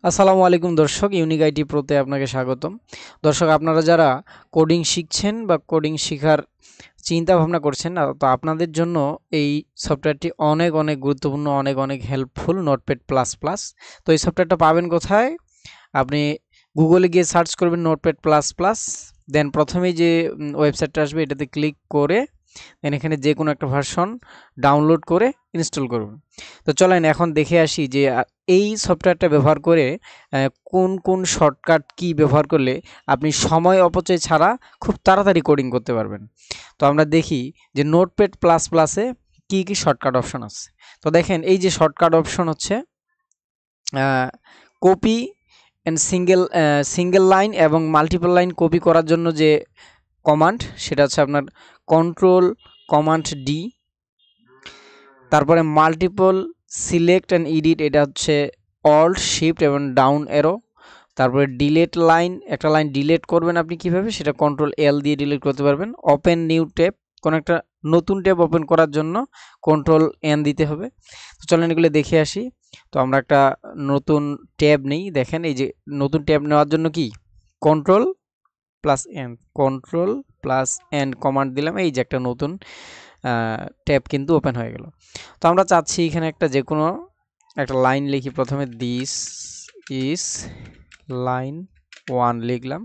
আসসালামু আলাইকুম দর্শক, ইউনিক আইটি প্রোতে আপনাকে স্বাগতম। দর্শক, আপনারা যারা কোডিং শিখছেন বা কোডিং শেখার চিন্তা ভাবনা করছেন, তো আপনাদের জন্য এই সফটওয়্যারটি অনেক অনেক গুরুত্বপূর্ণ, অনেক অনেক হেল্পফুল, নোটপ্যাড প্লাস প্লাস। তো এই সফটওয়্যারটা পাবেন কোথায়? আপনি গুগলে গিয়ে সার্চ করবেন নোটপ্যাড প্লাস প্লাস, দেন প্রথমেই যে ওয়েবসাইটটা আসবে এটাতে ক্লিক করে দেন এখানে যে কোনো একটা ভার্সন ডাউনলোড করে ইনস্টল করুন। তো চলেন এখন দেখে আসি যে এই সফটওয়্যারটা ব্যবহার করে কোন কোন শর্টকাট কি ব্যবহার করলে আপনি সময় অপচয় ছাড়া খুব তাড়াতাড়ি কোডিং করতে পারবেন। তো আমরা দেখি যে নোটপ্যাড প্লাস প্লাসে কি কি শর্টকাট অপশন আছে। তো দেখেন, এই যে শর্টকাট অপশন হচ্ছে কপি অ্যান্ড সিঙ্গেল লাইন এবং মাল্টিপল লাইন কপি করার জন্য যে কমান্ড, সেটা হচ্ছে আপনার কন্ট্রোল কমান্ড ডি। তারপরে মাল্টিপল সিলেক্ট অ্যান্ড এডিট, এটা হচ্ছে অল্ট শিফট এবং ডাউন অ্যারো। তারপরে ডিলেট লাইন, একটা লাইন ডিলেট করবেন আপনি কিভাবে, সেটা কন্ট্রোল এল দিয়ে ডিলিট করতে পারবেন। ওপেন নিউ ট্যাব, কোনো একটা নতুন ট্যাব ওপেন করার জন্য কন্ট্রোল এন দিতে হবে। তো চলেন এগুলো দেখে আসি। তো আমরা একটা নতুন ট্যাব নেই। দেখেন, এই যে নতুন ট্যাব নেওয়ার জন্য কি control plus N, control plus N command দিলাম, এই যে একটা নতুন ট্যাব কিন্তু ওপেন হয়ে গেল। তো আমরা চাচ্ছি এখানে একটা যে কোনো একটা লাইন লিখি। প্রথমে দিস ইজ লাইন 1 লিখলাম।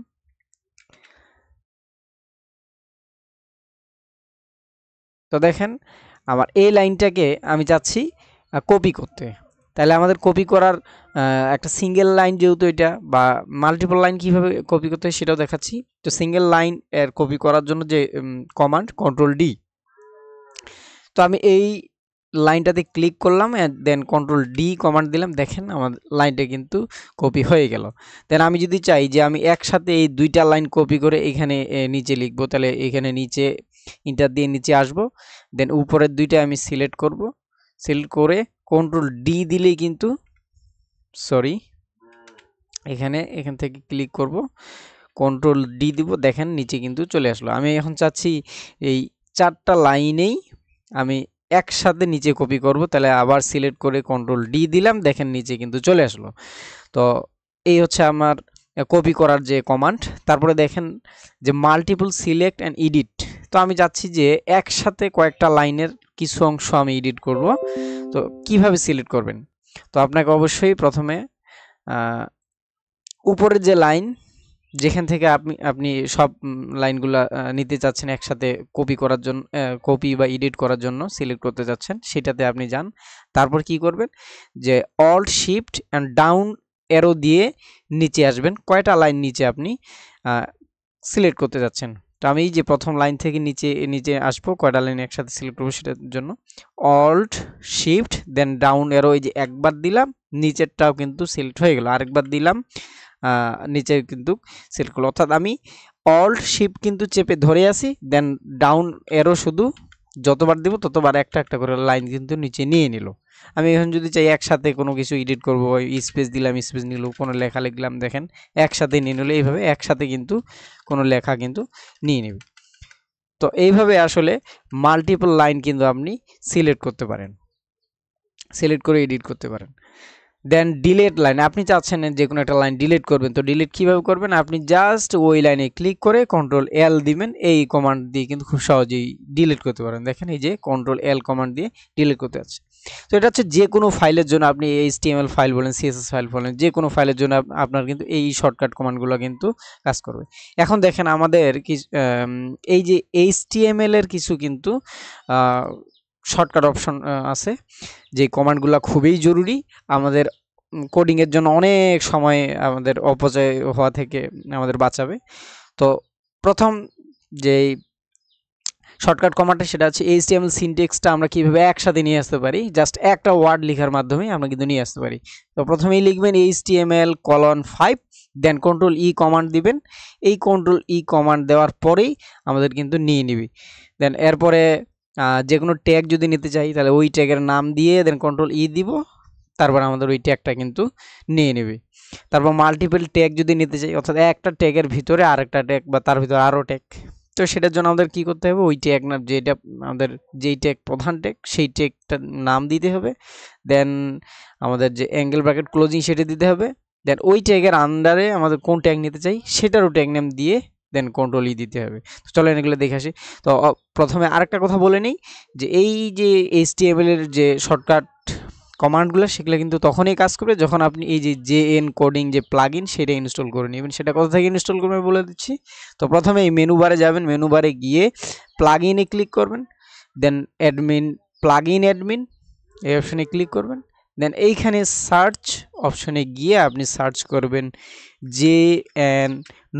তো দেখেন, আমার এই লাইনটাকে আমি চাচ্ছি কপি করতে। তাহলে আমাদের কপি করার একটা সিঙ্গেল লাইন, যেহেতু এটা বা মাল্টিপল লাইন কিভাবে কপি করতে হয় সেটাও দেখাচ্ছি। তো সিঙ্গেল লাইন এর কপি করার জন্য যে কমান্ড কন্ট্রোল ডি। তো আমি এই লাইনটাতে ক্লিক করলাম, দেন কন্ট্রোল ডি কমান্ড দিলাম। দেখেন আমার লাইনটা কিন্তু কপি হয়ে গেল। দেন আমি যদি চাই যে আমি একসাথে এই দুইটা লাইন কপি করে এখানে নিচে লিখবো, তাহলে এখানে নিচে ইন্টার দিয়ে নিচে আসব। দেন উপরের দুইটা আমি সিলেক্ট করব, সিলেক্ট করে কন্ট্রোল ডি দিলেই কিন্তু এখান থেকে ক্লিক করব, কন্ট্রোল ডি দিব। দেখেন নিচে কিন্তু চলে আসলো। আমি এখন চাচ্ছি এই চারটা লাইনেই আমি একসাথে নিচে কপি করব, তাহলে আবার সিলেক্ট করে কন্ট্রোল ডি দিলাম। দেখেন নিচে কিন্তু চলে আসলো। তো এই হচ্ছে আমার কপি করার যে কমান্ড। তারপরে দেখেন যে মাল্টিপল সিলেক্ট অ্যান্ড এডিট। তো আমি চাচ্ছি যে একসাথে কয়েকটা লাইনের কিছু অংশ আমি এডিট করব। তো কিভাবে সিলেক্ট করবেন? তো আপনাকে অবশ্যই প্রথমে উপরের যে লাইন, যেখান থেকে আপনি সব লাইনগুলা নিতে চাচ্ছেন একসাথে কপি করার জন্য, কপি বা এডিট করার জন্য সিলেক্ট করতে চাচ্ছেন, সেটাতে আপনি যান। তারপর কি করবেন যে alt shift and down arrow দিয়ে নিচে আসবেন, কয়টা লাইন নিচে আপনি সিলেক্ট করতে যাচ্ছেন। তো আমি যে প্রথম লাইন থেকে নিচে নিচে আসবো, কয়টা লাইন একসাথে সিলেক্ট করবো সেটার জন্য alt shift then down arrow, এই যে একবার দিলাম নিচেরটাও কিন্তু সিলেক্ট হয়ে গেল, আরেকবার দিলাম নিচে কিন্তু সিলেক্ট করলো। অর্থাৎ আমি অল্ট শিফট কিন্তু চেপে ধরে আসি, দেন ডাউন অ্যারো শুধু যতবার দিব ততবার একটা একটা করে লাইন কিন্তু নিচে নিয়ে নিল। আমি এখন যদি চাই একসাথে কোনো কিছু এডিট করবো, স্পেস দিলাম, স্পেস নিল, কোনো লেখা লিখলাম, দেখেন একসাথে নিয়ে নিল। এইভাবে একসাথে কিন্তু কোনো লেখা কিন্তু নিয়ে নেবে। তো এইভাবে আসলে মাল্টিপল লাইন কিন্তু আপনি সিলেক্ট করতে পারেন, সিলেক্ট করে এডিট করতে পারেন। দেন ডিলেট লাইন, আপনি চাচ্ছেন যে কোনো একটা লাইন ডিলিট করবেন। তো ডিলিট কিভাবে করবেন? আপনি জাস্ট ওই লাইনে ক্লিক করে কন্ট্রোল এল দিবেন। এই কমান্ড দিয়ে কিন্তু খুব সহজেই ডিলিট করতে পারেন। দেখেন এই যে কন্ট্রোল এল কমান্ড দিয়ে ডিলিট করতে যাচ্ছে। তো এটা হচ্ছে যে কোনো ফাইলের জন্য, আপনি এইচটিএমএল ফাইল বলেন, সিএসএস ফাইল বলেন, যে কোনো ফাইলের জন্য আপনার কিন্তু এই শর্টকাট কমান্ডগুলো কিন্তু কাজ করবে। এখন দেখেন আমাদের এই যে এইচটিএমএল এর কিছু কিন্তু শর্টকাট অপশন আছে, যে কমান্ডগুলো খুবই জরুরি আমাদের কোডিংয়ের জন্য, অনেক সময় আমাদের অপচয় হওয়া থেকে আমাদের বাঁচাবে। তো প্রথম যে শর্টকাট কমান্ডটা সেটা হচ্ছে এইচটিএমএল সিনট্যাক্সটা আমরা কিভাবে একসাথে নিয়ে আসতে পারি, জাস্ট একটা ওয়ার্ড লেখার মাধ্যমে আমরা কিন্তু নিয়ে আসতে পারি। তো প্রথমেই লিখবেন HTML:5, দেন কন্ট্রোল ই কমান্ড দিবেন। এই কন্ট্রোল ই কমান্ড দেওয়ার পরেই আমাদের কিন্তু নিয়ে নিবি। দেন এরপরে যে কোনো ট্যাগ যদি নিতে চাই তাহলে ওই ট্যাগের নাম দিয়ে দেন কন্ট্রোল ই দিব, তারপর আমাদের ওই ট্যাগটা কিন্তু নিয়ে নেবে। তারপর মাল্টিপল ট্যাগ যদি নিতে চাই, অর্থাৎ একটা ট্যাগের ভিতরে আরেকটা ট্যাগ বা তার ভিতরে আরও ট্যাগ, তো সেটার জন্য আমাদের কি করতে হবে, ওই ট্যাগ না, যেটা আমাদের যেই ট্যাগ প্রধান ট্যাগ সেই ট্যাগটার নাম দিতে হবে। দেন আমাদের যে অ্যাঙ্গেল ব্র্যাকেট ক্লোজিং সেটা দিতে হবে। দেন ওই ট্যাগের আন্ডারে আমাদের কোন ট্যাগ নিতে চাই সেটারও ট্যাগ নেম দিয়ে দেন কন্ট্রোল ই দিতে হবে। তো চলেন এগুলো দেখে আসি। তো প্রথমে আরেকটা কথা বলে নিই যে এই যে HTML এর যে শর্টকাট কমান্ডগুলো সেগুলো কিন্তু তখনই কাজ করবে যখন আপনি এই যে JN কোডিং যে প্লাগইন সেটা ইনস্টল করে নেবেন। সেটা কোথা থেকে ইনস্টল করবেন বলে দিচ্ছি। তো প্রথমে এই মেনু বারে যাবেন, মেনু বারে গিয়ে প্লাগইনে ক্লিক করবেন, দেন অ্যাডমিন প্লাগইন অ্যাডমিন এই অপশনে ক্লিক করবেন, দেন এইখানে সার্চ অপশনে গিয়ে আপনি সার্চ করবেন JN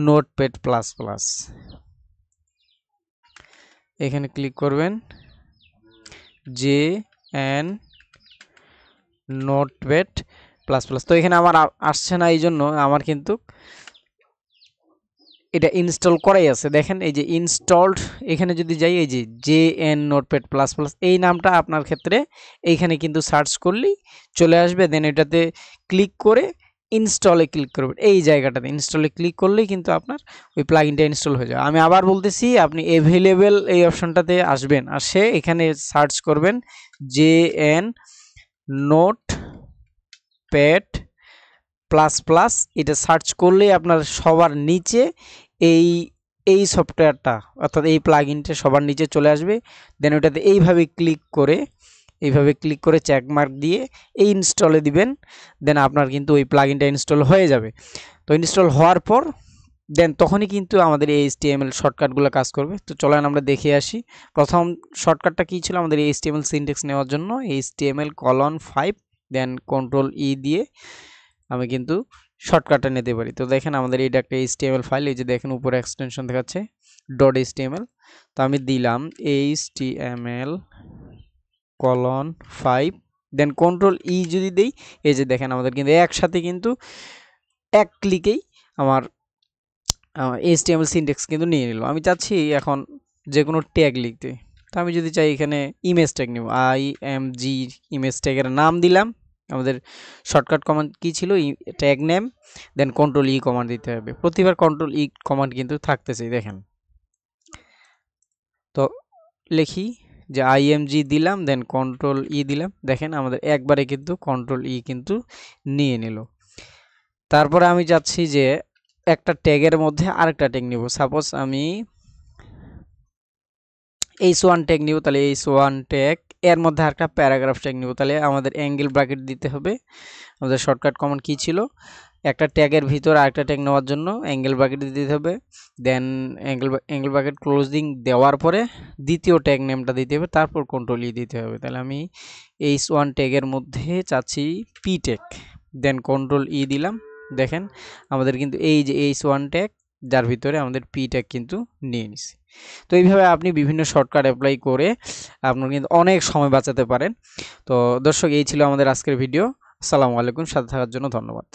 নোটপ্যাড প্লাস প্লাস, এখানে ক্লিক করবেন JN নোটপ্যাড প্লাস প্লাস। তো এখানে আমার আসছে না, এই জন্য আমার কিন্তু এটা ইনস্টল করাই আছে। দেখেন এই যে ইনস্টলড, এখানে যদি যাই এই যে JN নোটপ্যাড প্লাস প্লাস এই নামটা আপনার ক্ষেত্রে এইখানে কিন্তু সার্চ করলেই চলে আসবে। দেন এটাতে ক্লিক করে ইনস্টলে ক্লিক করবেন, এই জায়গাটাতে ইনস্টলে ক্লিক করলেই কিন্তু আপনার ওই প্লাগইনটা ইনস্টল হয়ে যাবে। আমি আবার বলতেছি, আপনি অ্যাভেলেবেল এই অপশনটাতে আসবেন, আসে এখানে সার্চ করবেন JN নোটপ্যাড প্লাস প্লাস, এটা সার্চ করলেই আপনার সবার নিচে এই সফটওয়্যারটা অর্থাৎ এই প্লাগইনটা সবার নিচে চলে আসবে। দেন ওটাতে এইভাবে ক্লিক করে চেক মার্ক দিয়ে এই ইনস্টলে দিবেন। দেন আপনার কিন্তু ওই প্লাগইনটা ইনস্টল হয়ে যাবে। তো ইনস্টল হওয়ার পর দেন তখনই কিন্তু আমাদের এই HTML শর্টকাটগুলো কাজ করবে। তো চলেন আমরা দেখে আসি। প্রথম শর্টকাটটা কী ছিল আমাদের এই HTML সিনট্যাক্স নেওয়ার জন্য, HTML:5 দেন কন্ট্রোল ই দিয়ে আমি কিন্তু শর্টকাটটা নিতে পারি। তো দেখেন আমাদের এটা একটা HTML ফাইল, এই যে দেখেন উপরে এক্সটেনশন দেখাচ্ছে .html। তো আমি দিলাম HTML:5 দেন কন্ট্রোল ই যদি দেই, এই যে দেখেন আমাদের কিন্তু একসাথে কিন্তু এক ক্লিকেই আমার HTML সিনট্যাক্স কিন্তু নিয়ে নিল। আমি চাচ্ছি এখন যে কোনো ট্যাগ লিখতে, তো আমি যদি চাই এখানে ইমেজ ট্যাগ নিব, IMG ইমেজ ট্যাগের নাম দিলাম। আমাদের শর্টকাট কমান্ড কি ছিল, ট্যাগ নেম দেন কন্ট্রোল ই কমান্ড দিতে হবে। প্রতিবার কন্ট্রোল ই কমান্ড কিন্তু থাকতেছে দেখেন। তো লিখি যে IMG দিলাম, দেন কন্ট্রোল ই দিলাম, দেখেন আমাদের একবারে কিন্তু কন্ট্রোল ই কিন্তু নিয়ে নিল। তারপরে আমি চাচ্ছি যে একটা ট্যাগের মধ্যে আরেকটা ট্যাগ নিব। সাপোজ আমি H1 ট্যাগ নিব, তাহলে H1 ট্যাগ এর মধ্যে আরেকটা প্যারাগ্রাফ ট্যাগ নিব, তাহলে আমাদের অ্যাঙ্গেল ব্র্যাকেট দিতে হবে। আমাদের শর্টকাট কমান্ড কি ছিল, একটা ট্যাগের ভিতর আরেকটা ট্যাগ নেওয়ার জন্য অ্যাঙ্গেল ব্র্যাকেট দিতে হবে। দেন অ্যাঙ্গেল ব্র্যাকেট ক্লোজিং দেওয়ার পরে দ্বিতীয় ট্যাগ নেমটা দিতে হবে, তারপর কন্ট্রোল ই দিতে হবে। তাহলে আমি H1 ট্যাগের মধ্যে চাচ্ছি P ট্যাগ, দেন কন্ট্রোল ই দিলাম। দেখেন আমাদের কিন্তু এই যে H1 ট্যাগ যার ভিতরে আমাদের P ট্যাগ কিন্তু নিয়ে নিছি। তো এইভাবে আপনি বিভিন্ন শর্টকাট অ্যাপ্লাই করে আপনার কিন্তু অনেক সময় বাঁচাতে পারেন। তো দর্শক, এই ছিল আমাদের আজকের ভিডিও। আসসালামু আলাইকুম, সাথে থাকার জন্য ধন্যবাদ।